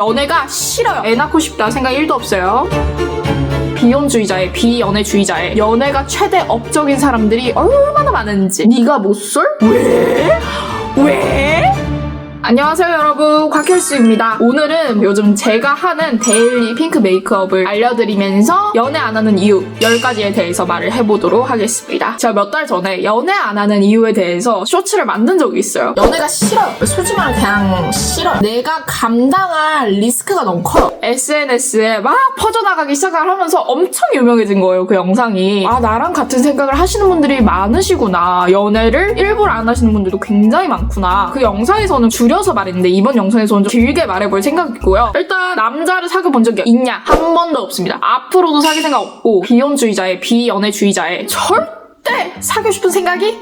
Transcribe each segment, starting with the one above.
연애가 싫어요. 애 낳고 싶다 생각 1도 없어요. 비혼주의자의 비연애주의자의 연애가 최대 업적인 사람들이 얼마나 많은지 네가 못 쏠? 왜? 안녕하세요 여러분, 곽혈수입니다. 오늘은 요즘 제가 하는 데일리 핑크 메이크업을 알려드리면서 연애 안 하는 이유 10가지에 대해서 말을 해보도록 하겠습니다. 제가 몇 달 전에 연애 안 하는 이유에 대해서 쇼츠를 만든 적이 있어요. 연애가 싫어요. 솔직히 말하면 그냥 싫어요. 내가 감당할 리스크가 너무 커요. SNS에 막 퍼져나가기 시작을 하면서 엄청 유명해진 거예요, 그 영상이. 아, 나랑 같은 생각을 하시는 분들이 많으시구나. 연애를 일부러 안 하시는 분들도 굉장히 많구나. 그 영상에서는 줄여서 말했는데 이번 영상에서는 좀 길게 말해볼 생각이고요. 일단 남자를 사귀어본 적이 있냐? 한 번도 없습니다. 앞으로도 사귈 생각 없고, 비혼주의자의 비연애주의자의 절대 사귀고 싶은 생각이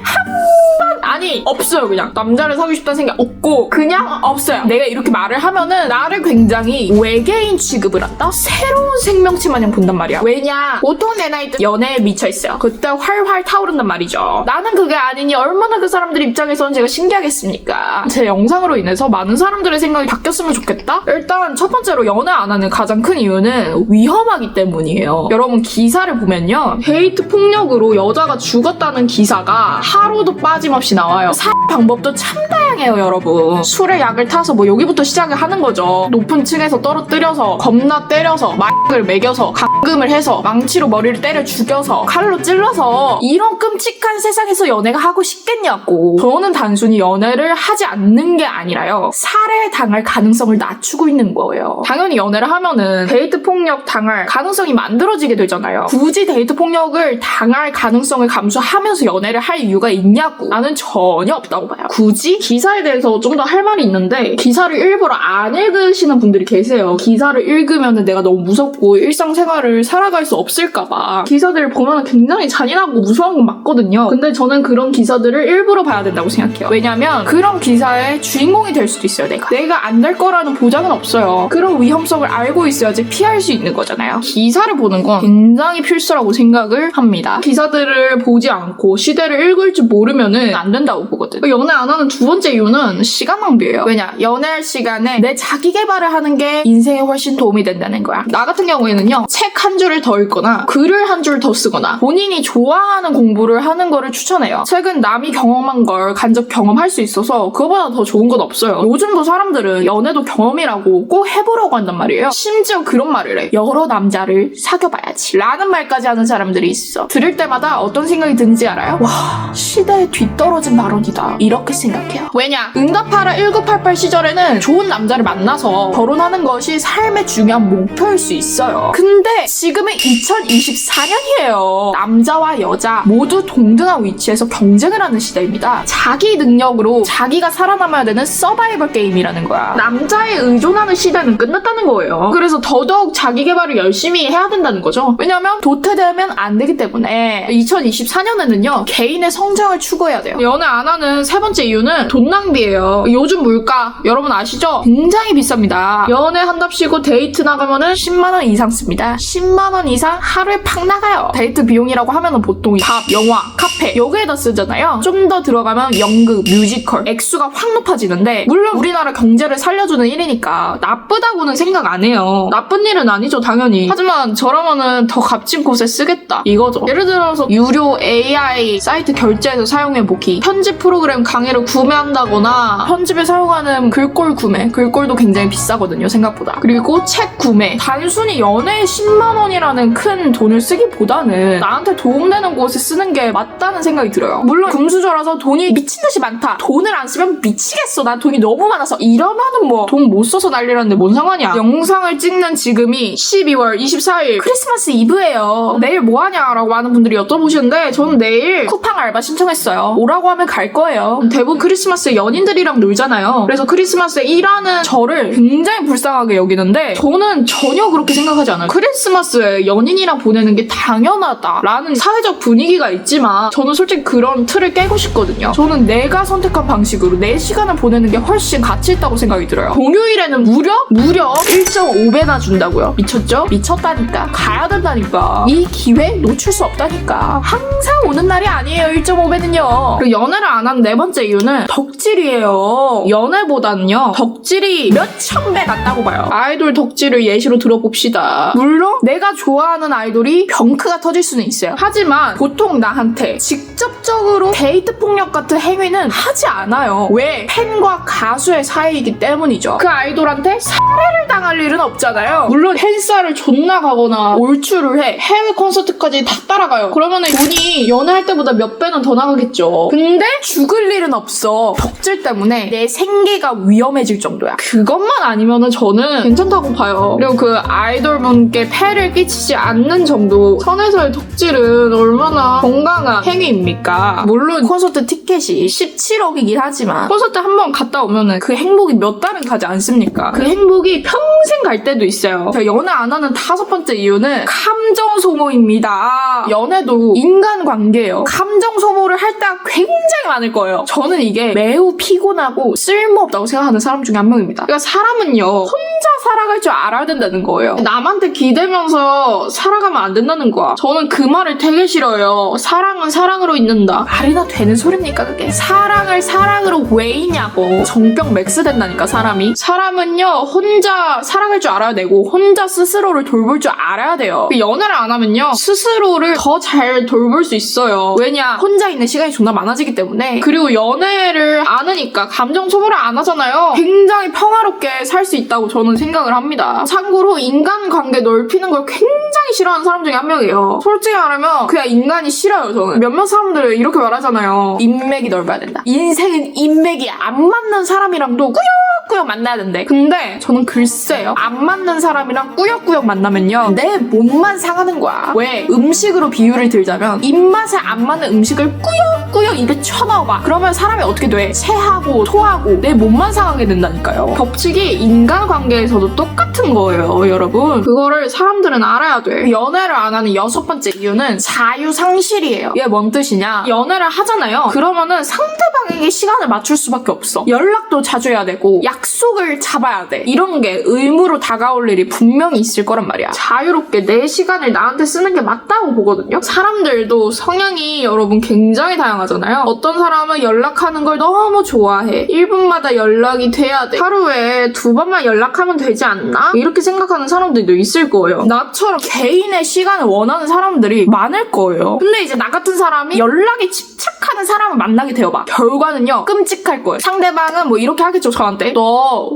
아니 없어요. 그냥 남자를 사귀고 싶다는 생각 없고 그냥 없어요. 내가 이렇게 말을 하면은 나를 굉장히 외계인 취급을 한다? 새로운 생명체 마냥 본단 말이야. 왜냐, 보통 내 나이 때 연애에 미쳐있어요. 그때 활활 타오른단 말이죠. 나는 그게 아니니 얼마나 그 사람들 입장에서는 제가 신기하겠습니까? 제 영상으로 인해서 많은 사람들의 생각이 바뀌었으면 좋겠다? 일단 첫 번째로 연애 안 하는 가장 큰 이유는 위험하기 때문이에요. 여러분 기사를 보면요, 데이트 폭력으로 여자가 죽었다는 기사가 하루도 빠짐없이 나와요. 살 방법도 참 다양해요, 여러분. 술에 약을 타서 뭐 여기부터 시작을 하는 거죠. 높은 층에서 떨어뜨려서, 겁나 때려서, 막을 매겨서, 감금을 해서, 망치로 머리를 때려 죽여서, 칼로 찔러서, 이런 끔찍한 세상에서 연애가 하고 싶겠냐고. 저는 단순히 연애를 하지 않는 게 아니라요, 살해당할 가능성을 낮추고 있는 거예요. 당연히 연애를 하면은 데이트 폭력 당할 가능성이 만들어지게 되잖아요. 굳이 데이트 폭력을 당할 가능성을 감수하면서 연애를 할 이유가 있냐고. 나는 전혀 없다고 봐요. 굳이 기사에 대해서 좀 더 할 말이 있는데, 기사를 일부러 안 읽으시는 분들이 계세요. 기사를 읽으면 내가 너무 무섭고 일상생활을 살아갈 수 없을까봐. 기사들을 보면 굉장히 잔인하고 무서운 건 맞거든요. 근데 저는 그런 기사들을 일부러 봐야 된다고 생각해요. 왜냐면 그런 기사의 주인공이 될 수도 있어요. 내가 안 될 거라는 보장은 없어요. 그런 위험성을 알고 있어야지 피할 수 있는 거잖아요. 기사를 보는 건 굉장히 필수라고 생각을 합니다. 기사들을 보지 않고 시대를 읽을 줄 모르면은 안 된다고 보거든. 연애 안 하는 두 번째 이유는 시간 낭비예요. 왜냐, 연애할 시간에 내 자기 개발을 하는 게 인생에 훨씬 도움이 된다는 거야. 나 같은 경우에는요, 책 한 줄을 더 읽거나 글을 한 줄 더 쓰거나 본인이 좋아하는 공부를 하는 거를 추천해요. 책은 남이 경험한 걸 간접 경험할 수 있어서 그거보다 더 좋은 건 없어요. 요즘도 사람들은 연애도 경험이라고 꼭 해보려고 한단 말이에요. 심지어 그런 말을 해. 여러 남자를 사귀어봐야지 라는 말까지 하는 사람들이 있어. 들을 때마다 어떤 생각이 드는지 알아요? 와, 시대에 뒤떨어진 발언이다, 이렇게 생각해요. 왜냐, 응답하라 1988 시절에는 좋은 남자를 만나서 결혼하는 것이 삶의 중요한 목표일 수 있어요. 근데 지금은 2024년이에요. 남자와 여자 모두 동등한 위치에서 경쟁을 하는 시대입니다. 자기 능력으로 자기가 살아남아야 되는 서바이벌 게임이라는 거야. 남자에 의존하는 시대는 끝났다는 거예요. 그래서 더더욱 자기 개발을 열심히 해야 된다는 거죠. 왜냐면 도태되면 안 되기 때문에. 2024년에는요, 개인의 성장을 추구해야 돼요. 연애 안 하는 세 번째 이유는 돈 낭비예요. 요즘 물가 여러분 아시죠? 굉장히 비쌉니다. 연애 한답시고 데이트 나가면은 10만원 이상 씁니다. 10만원 이상 하루에 팍 나가요. 데이트 비용이라고 하면은 보통 밥, 영화, 카페 여기에다 쓰잖아요. 좀 더 들어가면 연극, 뮤지컬 액수가 확 높아지는데, 물론 우리나라 경제를 살려주는 일이니까 나쁘다고는 생각 안 해요. 나쁜 일은 아니죠, 당연히. 하지만 저라면은 더 값진 곳에 쓰겠다 이거죠. 예를 들어서 유료 AI 사이트 결제해서 사용해보기, 편집 프로그램 강의를 구매한다거나, 편집에 사용하는 글꼴 구매, 글꼴도 굉장히 비싸거든요, 생각보다. 그리고 책 구매. 단순히 연애에 10만원이라는 큰 돈을 쓰기보다는 나한테 도움되는 곳에 쓰는 게 맞다는 생각이 들어요. 물론 금수저라서 돈이 미친듯이 많다, 돈을 안 쓰면 미치겠어, 난 돈이 너무 많아서, 이러면은 뭐 돈 못 써서 난리라는데 뭔 상관이야. 영상을 찍는 지금이 12월 24일 크리스마스 이브예요. 내일 뭐하냐 라고 많은 분들이 여쭤보시는데, 저는 내일 쿠팡 알바 신청했어요. 오라고 하면 갈 거예요. 대부분 크리스마스에 연인들이랑 놀잖아요. 그래서 크리스마스에 일하는 저를 굉장히 불쌍하게 여기는데, 저는 전혀 그렇게 생각하지 않아요. 크리스마스에 연인이랑 보내는 게 당연하다라는 사회적 분위기가 있지만, 저는 솔직히 그런 틀을 깨고 싶거든요. 저는 내가 선택한 방식으로 내 시간을 보내는 게 훨씬 가치 있다고 생각이 들어요. 공휴일에는 무려 1.5배나 준다고요. 미쳤죠? 미쳤다니까. 가야 된다니까. 이 기회 놓칠 수 없다니까. 한 항상 오는 날이 아니에요. 1.5배는요. 그리고 연애를 안 한 네 번째 이유는 덕질이에요. 연애보다는요 덕질이 몇천 배 낫다고 봐요. 아이돌 덕질을 예시로 들어봅시다. 물론 내가 좋아하는 아이돌이 병크가 터질 수는 있어요. 하지만 보통 나한테 직접적으로 데이트 폭력 같은 행위는 하지 않아요. 왜? 팬과 가수의 사이이기 때문이죠. 그 아이돌한테 살해를 당할 일은 없잖아요. 물론 팬싸를 존나 가거나 올출을 해 해외 콘서트까지 다 따라가요. 그러면은 돈이 연애할 때보다 몇 배는 더 나가겠죠. 근데 죽을 일은 없어. 덕질 때문에 내 생계가 위험해질 정도야. 그것만 아니면은 저는 괜찮다고 봐요. 그리고 그 아이돌 분께 폐를 끼치지 않는 정도 선에서의 덕질은 얼마나 건강한 행위입니까? 물론 콘서트 티켓이 17억이긴 하지만 콘서트 한 번 갔다 오면은 그 행복이 몇 달은 가지 않습니까? 그 행복이 평생 갈 때도 있어요. 제가 연애 안 하는 5번째 이유는 감정 소모입니다. 연애도 인간관계예요. 감정 소모를 할 때가 굉장히 많을 거예요. 저는 이게 매우 피곤하고 쓸모없다고 생각하는 사람 중에 한 명입니다. 그러니까 사람은요 혼자 살아갈 줄 알아야 된다는 거예요. 남한테 기대면서 살아가면 안 된다는 거야. 저는 그 말을 되게 싫어요. 사랑은 사랑으로 있는다. 말이나 되는 소리입니까 그게? 사랑을 사랑으로 왜 있냐고. 정병 맥스 된다니까 사람이. 사람은요 혼자 살아갈 줄 알아야 되고 혼자 스스로를 돌볼 줄 알아야 돼요. 연애를 안 하면요 스스로를 더 잘 돌볼 수 있어요. 왜냐? 혼자 있는 시간이 존나 많아지기 때문에. 그리고 연애를 안 하니까 감정 소모를 안 하잖아요. 굉장히 평화롭게 살 수 있다고 저는 생각을 합니다. 참고로 인간관계 넓히는 걸 굉장히 싫어하는 사람 중에 한 명이에요. 솔직히 말하면 그냥 인간이 싫어요 저는. 몇몇 사람들은 이렇게 말하잖아요. 인맥이 넓어야 된다. 인생은 인맥이 안 맞는 사람이랑도 꾸역꾸역 만나야 된대. 근데 저는 글쎄요. 안 맞는 사람이랑 꾸역꾸역 만나면요 내 몸만 상하는 거야. 왜? 음식으로 비유를 들자면 입맛에 안 맞는 음식을 꾸역꾸역 입에 쳐넣어봐. 그러면 사람이 어떻게 돼? 체하고 토하고 내 몸만 상하게 된다니까요. 법칙이 인간관계에서도 똑같은 거예요 여러분. 그거를 사람들은 알아야 돼. 연애를 안 하는 6번째 이유는 자유상실이에요. 이게 뭔 뜻이냐? 연애를 하잖아요. 그러면은 상대방에게 시간을 맞출 수밖에 없어. 연락도 자주 해야 되고 약속을 잡아야 돼. 이런 게 의무로 다가올 일이 분명히 있을 거란 말이야. 자유롭게 내 시간을 나한테 쓰는 게 맞다고 보거든요. 사람들도 성향이 여러분 굉장히 다양하잖아요. 어떤 사람은 연락하는 걸 너무 좋아해. 1분마다 연락이 돼야 돼. 하루에 2번만 연락하면 되지 않나? 이렇게 생각하는 사람들도 있을 거예요. 나처럼 개인의 시간을 원하는 사람들이 많을 거예요. 근데 이제 나 같은 사람이 연락에 집착하는 사람을 만나게 되어봐. 결과는요 끔찍할 거예요. 상대방은 뭐 이렇게 하겠죠 저한테. 너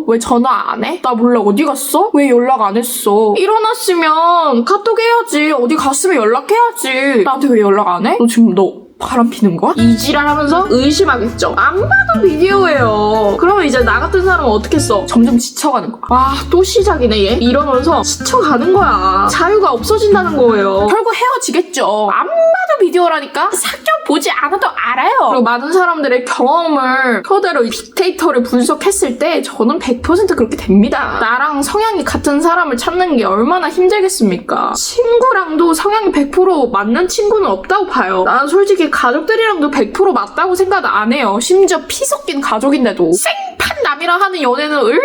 왜 전화 안 해? 나 몰라 어디 갔어? 왜 연락 안 했어? 일어났으면 카톡 해야지. 어디 갔으면 연락해야지. 나한테 왜 연락 안 해? 너 지금 바람 피는 거야? 이지랄 하면서 의심하겠죠. 안 봐도 비디오예요. 그러면 이제 나 같은 사람은 어떻게 써? 점점 지쳐가는 거야. 와, 또 시작이네 얘. 이러면서 지쳐가는 거야. 자유가 없어진다는 거예요. 결국 헤어지겠죠. 안 봐도 비디오라니까? 사겨 보지 않아도 알아요. 그리고 많은 사람들의 경험을 토대로 빅데이터를 분석했을 때 저는 100% 그렇게 됩니다. 나랑 성향이 같은 사람을 찾는 게 얼마나 힘들겠습니까? 친구랑도 성향이 100% 맞는 친구는 없다고 봐요. 나는 솔직히 가족들이랑도 100% 맞다고 생각 안 해요. 심지어 피 섞인 가족인데도. 생판 남이랑 하는 연애는 얼마나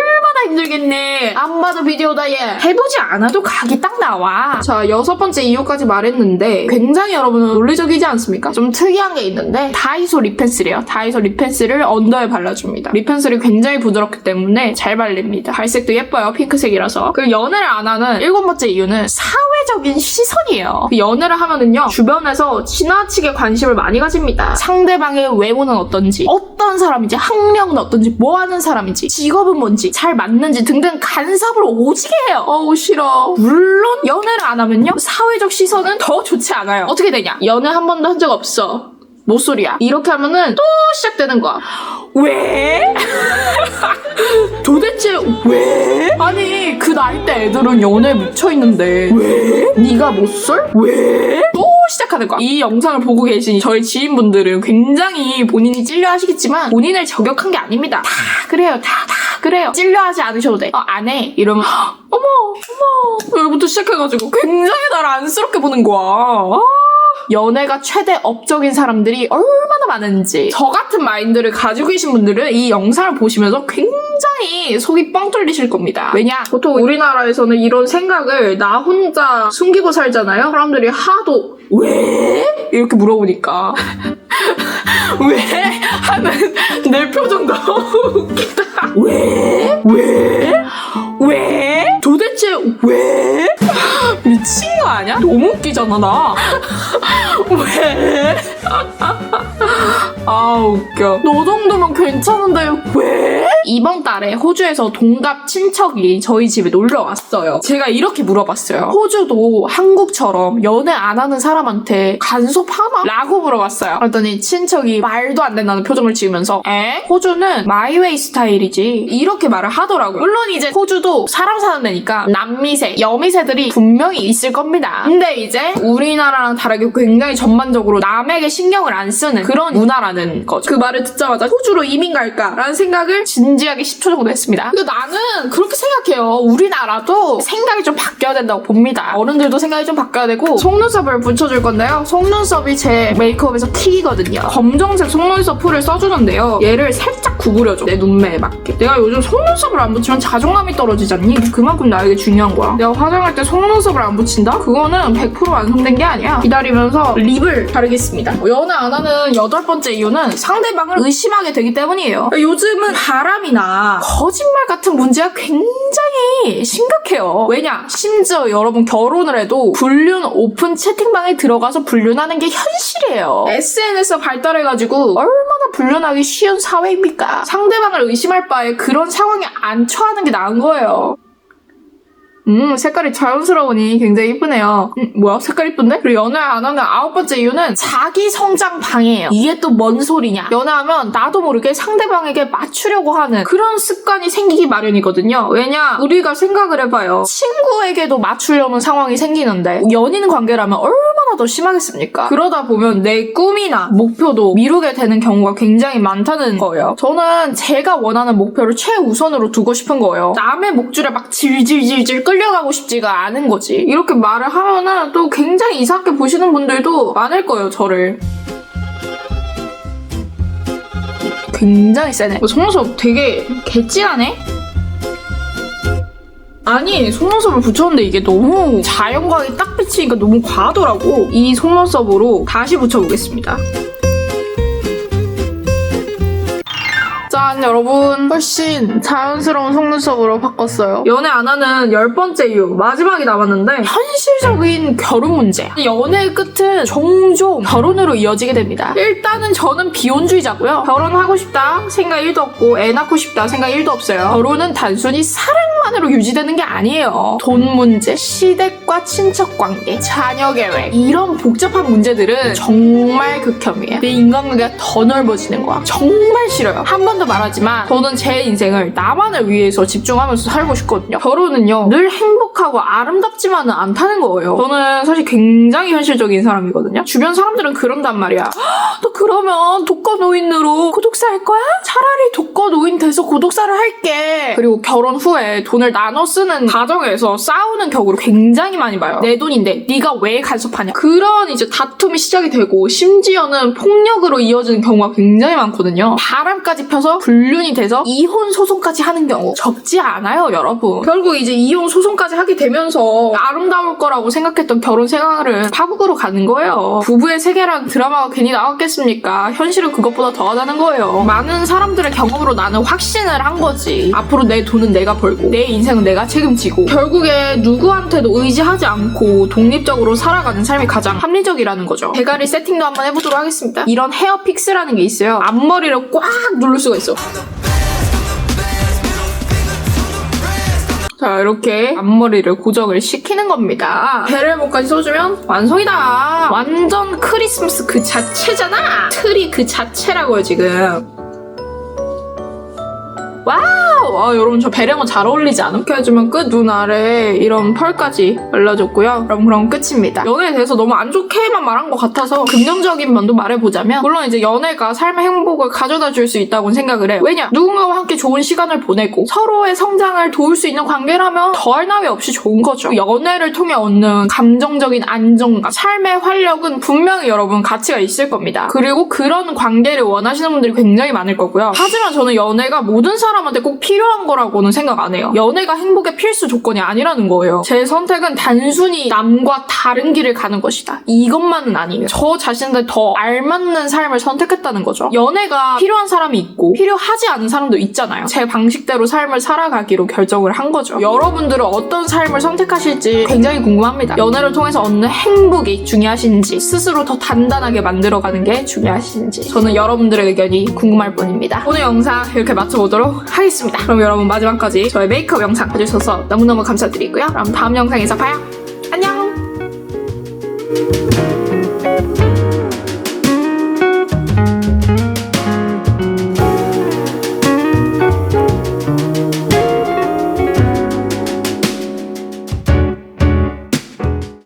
힘들겠네. 안 봐도 비디오다 얘. 해보지 않아도 각이 딱 나와. 자, 6번째 이유까지 말했는데 굉장히 여러분은 논리적이지 않습니까? 좀 특이한 게 있는데 다이소 립펜슬이에요. 다이소 립펜슬을 언더에 발라줍니다. 립펜슬이 굉장히 부드럽기 때문에 잘 발립니다. 발색도 예뻐요. 핑크색이라서. 그리고 연애를 안 하는 7번째 이유는 사회적인 시선이에요. 연애를 하면은요 주변에서 지나치게 관심을 많이 가집니다. 상대방의 외모는 어떤지, 어떤 사람인지, 학력은 어떤지, 뭐 하는 사람인지, 직업은 뭔지, 잘 맞는지 등등 간섭을 오지게 해요. 어우 싫어. 물론 연애를 안 하면요 사회적 시선은 더 좋지 않아요. 어떻게 되냐? 연애 한 번도 한 적 없어. 모쏠이야. 이렇게 하면은 또 시작되는 거야. 왜? 도대체 왜? 아니 그 나이 때 애들은 연애에 묻혀있는데 왜? 네가 모쏠? 왜? 또 시작하는 거야. 이 영상을 보고 계신 저희 지인분들은 굉장히 본인이 찔려 하시겠지만 본인을 저격한 게 아닙니다. 다 그래요. 다 그래요. 찔려하지 않으셔도 돼. 안 해. 이러면 어머 여기부터 시작해가지고 굉장히 나를 안쓰럽게 보는 거야. 연애가 최대 업적인 사람들이 얼마나 많은지. 저 같은 마인드를 가지고 계신 분들은 이 영상을 보시면서 굉장히 속이 뻥 뚫리실 겁니다. 왜냐? 보통 우리나라에서는 이런 생각을 나 혼자 숨기고 살잖아요. 사람들이 하도 왜? 이렇게 물어보니까 왜? 하는 내 표정 너무 웃기다. 왜? 왜? 왜? 도대체 왜? 미친 거 아니야? 너무 웃기잖아 나. 왜? 아 웃겨. 너 정도면 괜찮은데 왜? 이번 달에 호주에서 동갑 친척이 저희 집에 놀러 왔어요. 제가 이렇게 물어봤어요. 호주도 한국처럼 연애 안 하는 사람한테 간섭하나? 라고 물어봤어요. 그랬더니 친척이 말도 안 된다는 표정을 지으면서 에? 호주는 마이웨이 스타일이지 이렇게 말을 하더라고요. 물론 이제 호주도 사람 사는 데니까 남미세, 여미세들이 분명히 있을 겁니다. 근데 이제 우리나라랑 다르게 굉장히 전반적으로 남에게 신경을 안 쓰는 그런 문화라는 거죠. 그 말을 듣자마자 호주로 이민 갈까? 라는 생각을 진지하게 10초 정도 했습니다. 근데 나는 그렇게 생각해요. 우리나라도 생각이 좀 바뀌어야 된다고 봅니다. 어른들도 생각이 좀 바뀌어야 되고 속눈썹을 붙여줄 건데요. 속눈썹이 제 메이크업에서 킥이거든요. 검정색 속눈썹 풀을 써주는데요. 얘를 살짝 구부려줘. 내 눈매에 맞게. 내가 요즘 속눈썹을 안 붙이면 자존감이 떨어지잖니? 그만큼 나에게 중요한 거야. 내가 화장할 때 속눈썹을 안 붙인다? 그거는 100% 완성된 게 아니야. 기다리면서 립을 바르겠습니다. 연애 안 하는 8번째 이유는 상대방을 의심하게 되기 때문이에요. 요즘은 바람이나 거짓말 같은 문제가 굉장히 심각해요. 왜냐? 심지어 여러분 결혼을 해도 불륜 오픈 채팅방에 들어가서 불륜하는 게 현실이에요. SNS가 발달해가지고 얼마나 불륜하기 쉬운 사회입니까? 상대방을 의심할 바에 그런 상황에 안 처하는 게 나은 거예요. 색깔이 자연스러우니 굉장히 이쁘네요. 뭐야? 색깔 이쁜데? 그리고 연애 안 하는 9번째 이유는 자기 성장 방해예요. 이게 또 뭔 소리냐? 연애하면 나도 모르게 상대방에게 맞추려고 하는 그런 습관이 생기기 마련이거든요. 왜냐? 우리가 생각을 해봐요. 친구에게도 맞추려는 상황이 생기는데 연인 관계라면 얼마나 더 심하겠습니까? 그러다 보면 내 꿈이나 목표도 미루게 되는 경우가 굉장히 많다는 거예요. 저는 제가 원하는 목표를 최우선으로 두고 싶은 거예요. 남의 목줄에 막 질질질질 끌려가고 싶지가 않은 거지. 이렇게 말을 하면은 또 굉장히 이상하게 보시는 분들도 많을 거예요, 저를. 굉장히 세네. 속눈썹 되게 개찐하네? 아니, 속눈썹을 붙였는데 이게 너무 자연광이 딱 비치니까 너무 과하더라고. 이 속눈썹으로 다시 붙여보겠습니다. 짠, 여러분. 훨씬 자연스러운 속눈썹으로 바꿨어요. 연애 안 하는 10번째 이유. 마지막이 남았는데 현실적인 결혼 문제. 연애의 끝은 종종 결혼으로 이어지게 됩니다. 일단은 저는 비혼주의자고요. 결혼하고 싶다 생각 1도 없고 애 낳고 싶다 생각 1도 없어요. 결혼은 단순히 사랑만으로 유지되는 게 아니에요. 돈 문제, 시댁과 친척 관계, 자녀 계획 이런 복잡한 문제들은 정말 극혐이에요. 내 인간관계가 더 넓어지는 거야. 정말 싫어요. 한 번 더 말하지만 저는 제 인생을 나만을 위해서 집중하면서 살고 싶거든요. 결혼은요 늘 행복하고 아름답지만은 않다는 거예요. 저는 사실 굉장히 현실적인 사람이거든요. 주변 사람들은 그런단 말이야. 너 그러면 독거노인으로 고독사 할 거야? 차라리 독거노인 돼서 고독사를 할게. 그리고 결혼 후에 돈을 나눠 쓰는 가정에서 싸우는 경우를 굉장히 많이 봐요. 내 돈인데 네가 왜 간섭하냐. 그런 이제 다툼이 시작이 되고 심지어는 폭력으로 이어지는 경우가 굉장히 많거든요. 바람까지 펴서 불륜이 돼서 이혼 소송까지 하는 경우 적지 않아요, 여러분. 결국 이제 이혼 소송까지 하게 되면서 아름다울 거라고 생각했던 결혼 생활을 파국으로 가는 거예요. 부부의 세계라는 드라마가 괜히 나왔겠습니까? 현실은 그것보다 더하다는 거예요. 많은 사람들의 경험으로 나는 확신을 한 거지. 앞으로 내 돈은 내가 벌고 내 인생은 내가 책임지고 결국에 누구한테도 의지하지 않고 독립적으로 살아가는 삶이 가장 합리적이라는 거죠. 대가리 세팅도 한번 해보도록 하겠습니다. 이런 헤어 픽스라는 게 있어요. 앞머리를 꽉 누를 수가 있어. 자, 이렇게 앞머리를 고정을 시키는 겁니다. 베레모까지 써주면 완성이다. 완전 크리스마스 그 자체잖아. 트리 그 자체라고요, 지금. 와우! 아, 여러분 저 베레모 잘 어울리지 않음? 이렇게 해주면 끝. 눈 아래에 이런 펄까지 발라줬고요. 그럼 끝입니다. 연애에 대해서 너무 안 좋게만 말한 것 같아서 긍정적인 면도 말해보자면 물론 이제 연애가 삶의 행복을 가져다 줄 수 있다고 생각을 해. 왜냐? 누군가와 함께 좋은 시간을 보내고 서로의 성장을 도울 수 있는 관계라면 더할 나위 없이 좋은 거죠. 연애를 통해 얻는 감정적인 안정감, 삶의 활력은 분명히 여러분 가치가 있을 겁니다. 그리고 그런 관계를 원하시는 분들이 굉장히 많을 거고요. 하지만 저는 연애가 모든 사람한테 꼭 필요한 필요한 거라고는 생각 안 해요. 연애가 행복의 필수 조건이 아니라는 거예요. 제 선택은 단순히 남과 다른 길을 가는 것이다. 이것만은 아니에요. 저 자신한테 더 알맞는 삶을 선택했다는 거죠. 연애가 필요한 사람이 있고 필요하지 않은 사람도 있잖아요. 제 방식대로 삶을 살아가기로 결정을 한 거죠. 여러분들은 어떤 삶을 선택하실지 굉장히 궁금합니다. 연애를 통해서 얻는 행복이 중요하신지, 스스로 더 단단하게 만들어가는 게 중요하신지, 저는 여러분들의 의견이 궁금할 뿐입니다. 오늘 영상 이렇게 마쳐보도록 하겠습니다. 그럼 여러분 마지막까지 저의 메이크업 영상 봐주셔서 너무너무 감사드리고요. 그럼 다음 영상에서 봐요. 안녕!